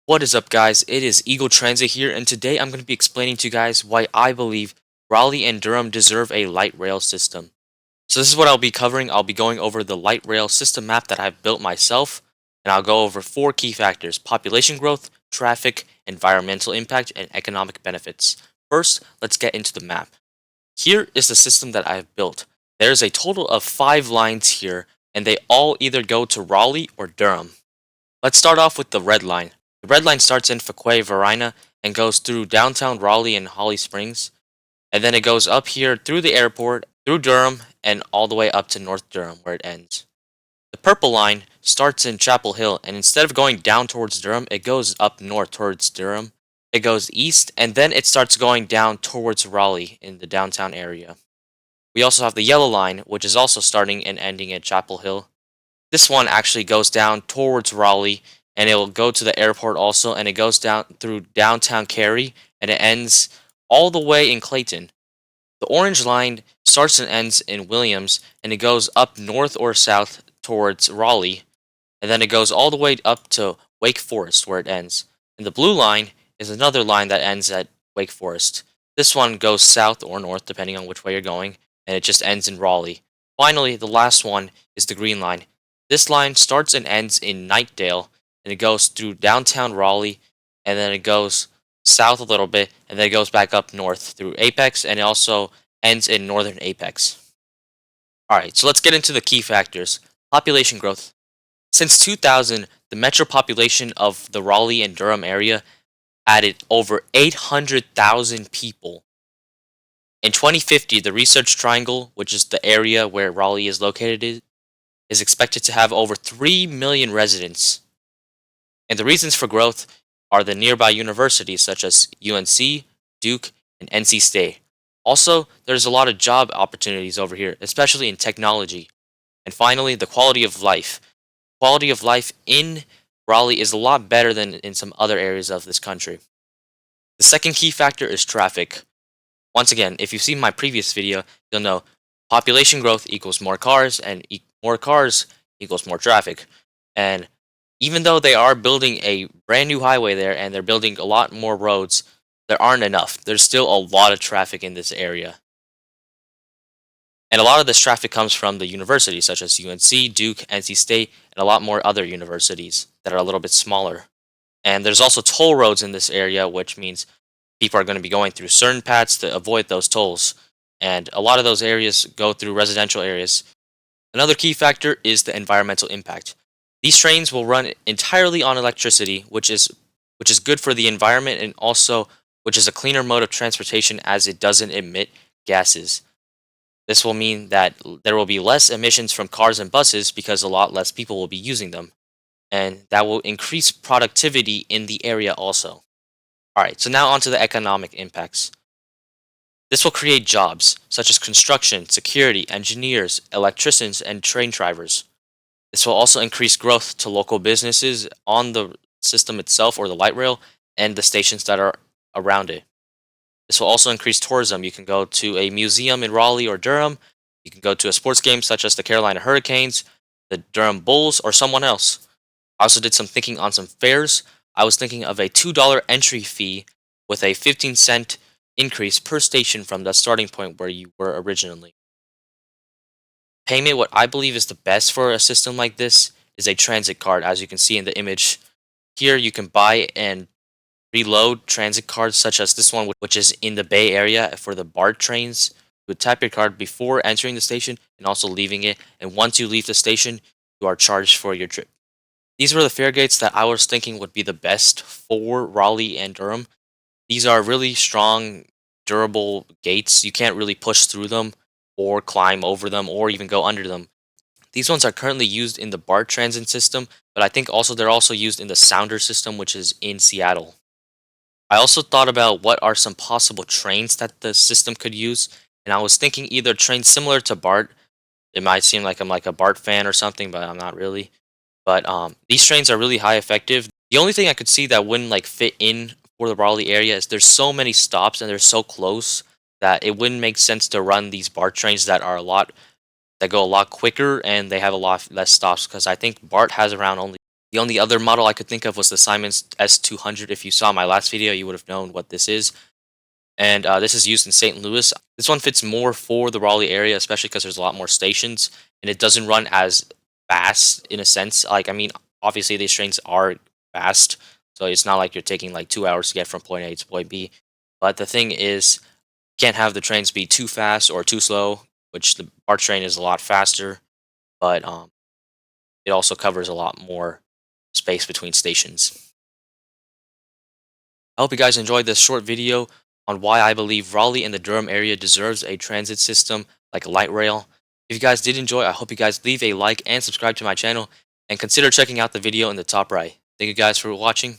What is up, guys? It is Eagle Transit here, and today I'm going to be explaining to you guys why I believe Raleigh and Durham deserve a light rail system. So this is what I'll be covering. I'll be going over the light rail system map that I've built myself, and I'll go over four key factors: population growth, traffic, environmental impact, and economic benefits. First, let's get into the map. Here is the system that I've built. There's a total of 5 lines here, and they all either go to Raleigh or Durham. Let's start off with the red line. The red line starts in Fuquay, Varina, and goes through downtown Raleigh and Holly Springs, and then it goes up here through the airport, through Durham, and all the way up to North Durham, where it ends. The purple line starts in Chapel Hill, and instead of going down towards Durham, it goes up north towards Durham. It goes east, and then it starts going down towards Raleigh in the downtown area. We also have the yellow line, which is also starting and ending at Chapel Hill. This one actually goes down towards Raleigh, and it will go to the airport also, and it goes down through downtown Cary, and it ends all the way in Clayton. The orange line starts and ends in Williams, and it goes up north or south towards Raleigh, and then it goes all the way up to Wake Forest where it ends. And the blue line is another line that ends at Wake Forest. This one goes south or north depending on which way you're going, and it just ends in Raleigh. Finally, the last one is the green line. This line starts and ends in Knightdale, and it goes through downtown Raleigh, and then it goes south a little bit, and then it goes back up north through Apex, and it also ends in northern Apex. Alright, so let's get into the key factors. Population growth. Since 2000, the metro population of the Raleigh and Durham area added over 800,000 people. In 2050, the Research Triangle, which is the area where Raleigh is located, is expected to have over 3 million residents. And the reasons for growth are the nearby universities such as UNC, Duke, and NC State. Also, there's a lot of job opportunities over here, especially in technology. And finally, the quality of life. Quality of life in Raleigh is a lot better than in some other areas of this country. The second key factor is traffic. Once again, if you've seen my previous video, you'll know population growth equals more cars, and more cars equals more traffic. And even though they are building a brand new highway there and they're building a lot more roads, there aren't enough. There's still a lot of traffic in this area. And a lot of this traffic comes from the universities such as UNC, Duke, NC State, and a lot more other universities that are a little bit smaller. And there's also toll roads in this area, which means people are going to be going through certain paths to avoid those tolls. And a lot of those areas go through residential areas. Another key factor is the environmental impact. These trains will run entirely on electricity, which is good for the environment, and also which is a cleaner mode of transportation as it doesn't emit gases. This will mean that there will be less emissions from cars and buses because a lot less people will be using them, and that will increase productivity in the area also. Alright, so now on to the economic impacts. This will create jobs such as construction, security, engineers, electricians, and train drivers. This will also increase growth to local businesses on the system itself or the light rail and the stations that are around it. This will also increase tourism. You can go to a museum in Raleigh or Durham. You can go to a sports game such as the Carolina Hurricanes, the Durham Bulls, or someone else. I also did some thinking on some fares. I was thinking of a $2 entry fee with a 15-cent increase per station from the starting point where you were originally. Payment, what I believe is the best for a system like this, is a transit card. As you can see in the image here, you can buy and reload transit cards such as this one, which is in the Bay Area for the BART trains. You would tap your card before entering the station and also leaving it, and once you leave the station, you are charged for your trip. These were the fare gates that I was thinking would be the best for Raleigh and Durham. These are really strong, durable gates. You can't really push through them or climb over them or even go under them. These ones are currently used in the BART transit system, but I think also they're also used in the Sounder system, which is in Seattle. I also thought about what are some possible trains that the system could use, and I was thinking either trains similar to BART. It might seem like I'm like a BART fan or something, but I'm not really. But these trains are really high effective. The only thing I could see that wouldn't like fit in for the Raleigh area is there's so many stops and they're so close that it wouldn't make sense to run these BART trains that go a lot quicker and they have a lot less stops, because I think BART has around only The only other model I could think of was the Siemens S200. If you saw my last video, you would have known what this is. And this is used in St. Louis. This one fits more for the Raleigh area, especially because there's a lot more stations, and it doesn't run as fast in a sense. Like, I mean, obviously these trains are fast, so it's not like you're taking like 2 hours to get from point A to point B. But the thing is, you can't have the trains be too fast or too slow, which our train is a lot faster, but it also covers a lot more space between stations. I hope you guys enjoyed this short video on why I believe Raleigh and the Durham area deserves a transit system like a light rail. If you guys did enjoy, I hope you guys leave a like and subscribe to my channel, and consider checking out the video in the top right. Thank you guys for watching.